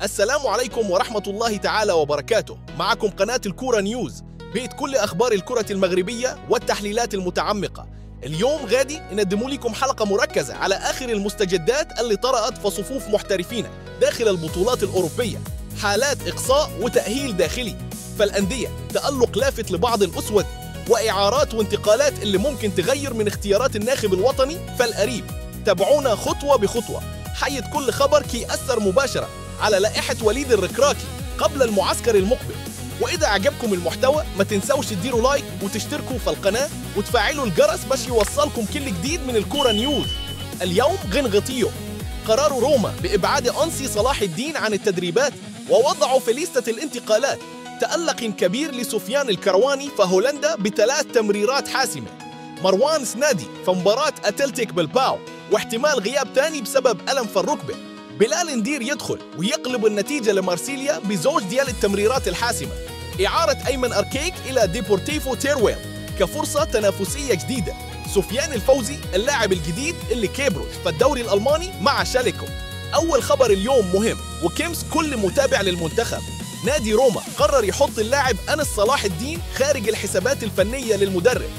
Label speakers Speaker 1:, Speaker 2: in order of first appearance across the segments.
Speaker 1: السلام عليكم ورحمة الله تعالى وبركاته. معكم قناة الكورة نيوز، بيت كل أخبار الكرة المغربية والتحليلات المتعمقة. اليوم غادي نقدم لكم حلقة مركزة على آخر المستجدات اللي طرأت في صفوف محترفين داخل البطولات الأوروبية، حالات إقصاء وتأهيل داخلي، فالأندية تألق لافت لبعض الأسود، وإعارات وانتقالات اللي ممكن تغير من اختيارات الناخب الوطني فالقريب. تابعونا خطوة بخطوة، حيث كل خبر كيأثر مباشرة على لائحة وليد الركراكي قبل المعسكر المقبل. وإذا عجبكم المحتوى ما تنسوش تديروا لايك وتشتركوا في القناة وتفعلوا الجرس باش يوصلكم كل جديد من الكورة نيوز. اليوم غنغطيو قرار روما بإبعاد أنسي صلاح الدين عن التدريبات ووضعه في ليستة الانتقالات. تألق كبير لسفيان الكرواني في هولندا ب3 تمريرات حاسمة. مروان سنادي في مباراة أتلتيك بلباو واحتمال غياب تاني بسبب ألم في الركبة. بلال ندير يدخل ويقلب النتيجة لمارسيليا بزوج ديال التمريرات الحاسمة. إعارة أيمن أركيك إلى ديبورتيفو تيرويل كفرصة تنافسية جديدة. سفيان الفوزي اللاعب الجديد اللي كيبروز في الدوري الألماني مع شاليكو. أول خبر اليوم مهم وكمس كل متابع للمنتخب. نادي روما قرر يحط اللاعب أنس صلاح الدين خارج الحسابات الفنية للمدرب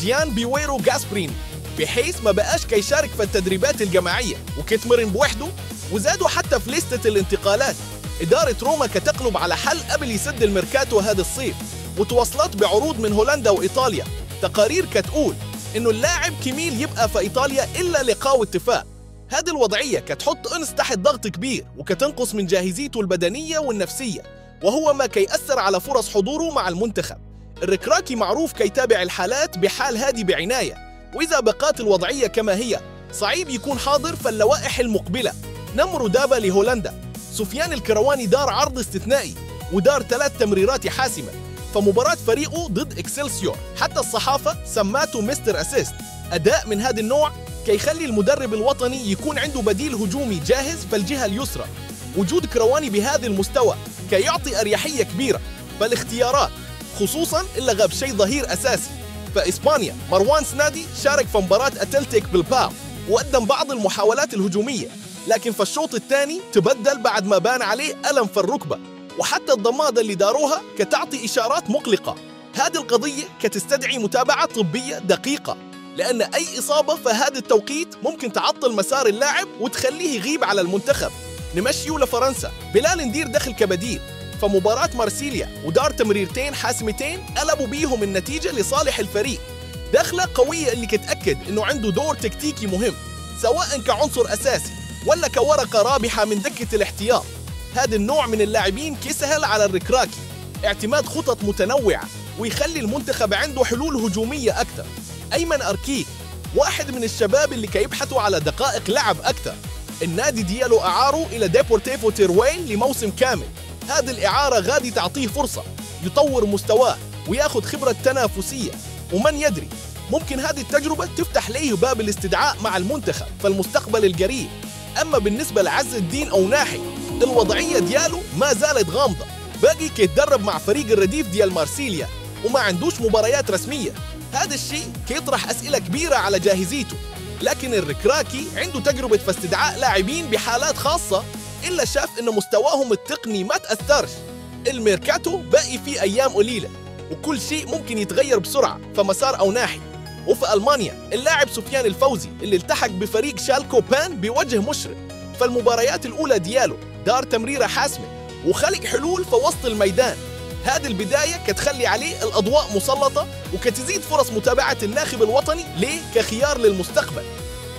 Speaker 1: جيان بيويرو غاسبريني، بحيث ما بقاش كيشارك في التدريبات الجماعية وكيتمرن بوحده. وزادوا حتى في ليستة الانتقالات. إدارة روما كتقلب على حل قبل يسد الميركاتو هذا الصيف، وتواصلت بعروض من هولندا وإيطاليا. تقارير كتقول إنه اللاعب كميل يبقى في إيطاليا إلا لقاء اتفاق. هذه الوضعية كتحط أنس تحت ضغط كبير وكتنقص من جاهزيته البدنية والنفسية، وهو ما كيأثر على فرص حضوره مع المنتخب. الركراكي معروف كيتابع الحالات بحال هذه بعناية، وإذا بقات الوضعية كما هي صعيب يكون حاضر في اللوائح المقبلة. نمر دابا لهولندا. سفيان الكرواني دار عرض استثنائي ودار 3 تمريرات حاسمة فمباراة فريقه ضد إكسلسيور. حتى الصحافة سماته مستر أسيست. أداء من هذا النوع كيخلي المدرب الوطني يكون عنده بديل هجومي جاهز في الجهة اليسرى. وجود كرواني بهذا المستوى كيعطي أريحية كبيرة بالاختيارات، خصوصاً إلا غاب شيء ظهير أساسي. فإسبانيا مروان سنادي شارك في مباراة أتلتيك بلباو وقدم بعض المحاولات الهجومية، لكن في الشوط الثاني تبدل بعد ما بان عليه ألم في الركبة. وحتى الضمادة اللي داروها كتعطي إشارات مقلقة. هذه القضية كتستدعي متابعة طبية دقيقة، لأن أي إصابة في هذا التوقيت ممكن تعطل مسار اللاعب وتخليه يغيب على المنتخب. نمشيو لفرنسا. بلال ندير دخل كبديل فمباراة مارسيليا ودار تمريرتين حاسمتين قلبوا بيهم النتيجة لصالح الفريق. دخلة قوية اللي كتأكد إنه عنده دور تكتيكي مهم، سواء كعنصر أساسي ولا كورقة رابحة من دكة الاحتياط. هذا النوع من اللاعبين كيسهل على الركراكي اعتماد خطط متنوعة ويخلي المنتخب عنده حلول هجومية أكثر. أيمن أركيك واحد من الشباب اللي كيبحثوا على دقائق لعب أكثر. النادي ديالو أعاره إلى ديبورتيفو تيرويل لموسم كامل. هذه الإعارة غادي تعطيه فرصة يطور مستواه وياخذ خبرة تنافسية، ومن يدري ممكن هذه التجربة تفتح ليه باب الاستدعاء مع المنتخب في المستقبل القريب. أما بالنسبة لعز الدين أو ناحي، الوضعية دياله ما زالت غامضة. باقي كيتدرب مع فريق الرديف ديال مارسيليا وما عندوش مباريات رسمية. هذا الشيء كيطرح أسئلة كبيرة على جاهزيته. لكن الركراكي عنده تجربة في استدعاء لاعبين بحالات خاصة، إلا شاف إنه مستواهم التقني ما تأثرش. الميركاتو باقي فيه أيام قليلة وكل شيء ممكن يتغير بسرعة في مسار أو ناحي. وفي ألمانيا اللاعب سفيان الفوزي اللي التحق بفريق شالكو بان بوجه مشرق. فالمباريات الأولى دياله دار تمريرة حاسمة وخلق حلول في وسط الميدان. هذه البداية كتخلي عليه الأضواء مسلطة وكتزيد فرص متابعة الناخب الوطني ليه كخيار للمستقبل.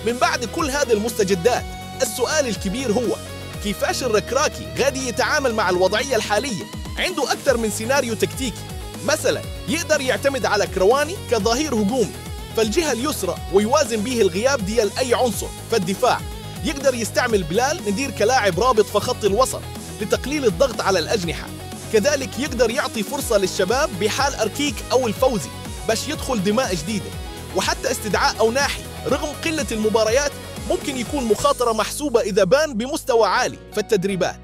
Speaker 1: من بعد كل هذه المستجدات السؤال الكبير هو كيفاش الركراكي غادي يتعامل مع الوضعية الحالية. عنده أكثر من سيناريو تكتيكي. مثلا يقدر يعتمد على كرواني كظهير هجومي فالجهة اليسرى ويوازن به الغياب ديال أي عنصر في الدفاع. يقدر يستعمل بلال ندير كلاعب رابط في خط الوسط لتقليل الضغط على الأجنحة. كذلك يقدر يعطي فرصة للشباب بحال أركيك أو الفوزي باش يدخل دماء جديدة. وحتى استدعاء أو ناحي رغم قلة المباريات ممكن يكون مخاطرة محسوبة إذا بان بمستوى عالي في التدريبات.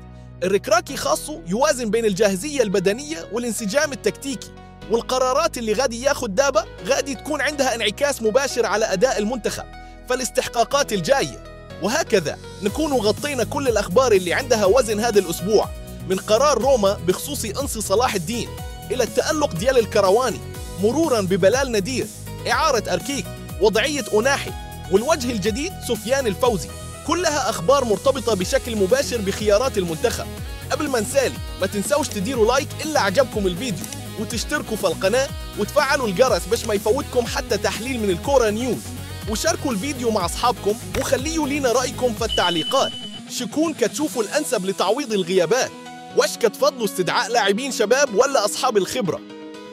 Speaker 1: الركراكي خاصه يوازن بين الجاهزية البدنية والانسجام التكتيكي، والقرارات اللي غادي ياخد دابا غادي تكون عندها انعكاس مباشر على أداء المنتخب فالاستحقاقات الجاية. وهكذا نكون غطينا كل الأخبار اللي عندها وزن هذا الأسبوع، من قرار روما بخصوص أنصي صلاح الدين إلى التألق ديال الكرواني، مرورا ببلال ندير، إعارة أركيك، وضعية أناحي، والوجه الجديد سفيان الفوزي. كلها أخبار مرتبطة بشكل مباشر بخيارات المنتخب. قبل ما نسالي، ما تنسوش تديروا لايك إلا عجبكم الفيديو، وتشتركوا في القناة وتفعلوا الجرس باش ما يفوتكم حتى تحليل من الكورة نيوز، وشاركوا الفيديو مع أصحابكم وخليوا لينا رأيكم في التعليقات. شكون كتشوفوا الأنسب لتعويض الغيابات؟ واش كتفضلوا استدعاء لاعبين شباب ولا أصحاب الخبرة؟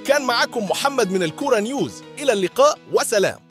Speaker 1: كان معكم محمد من الكورة نيوز، إلى اللقاء وسلام.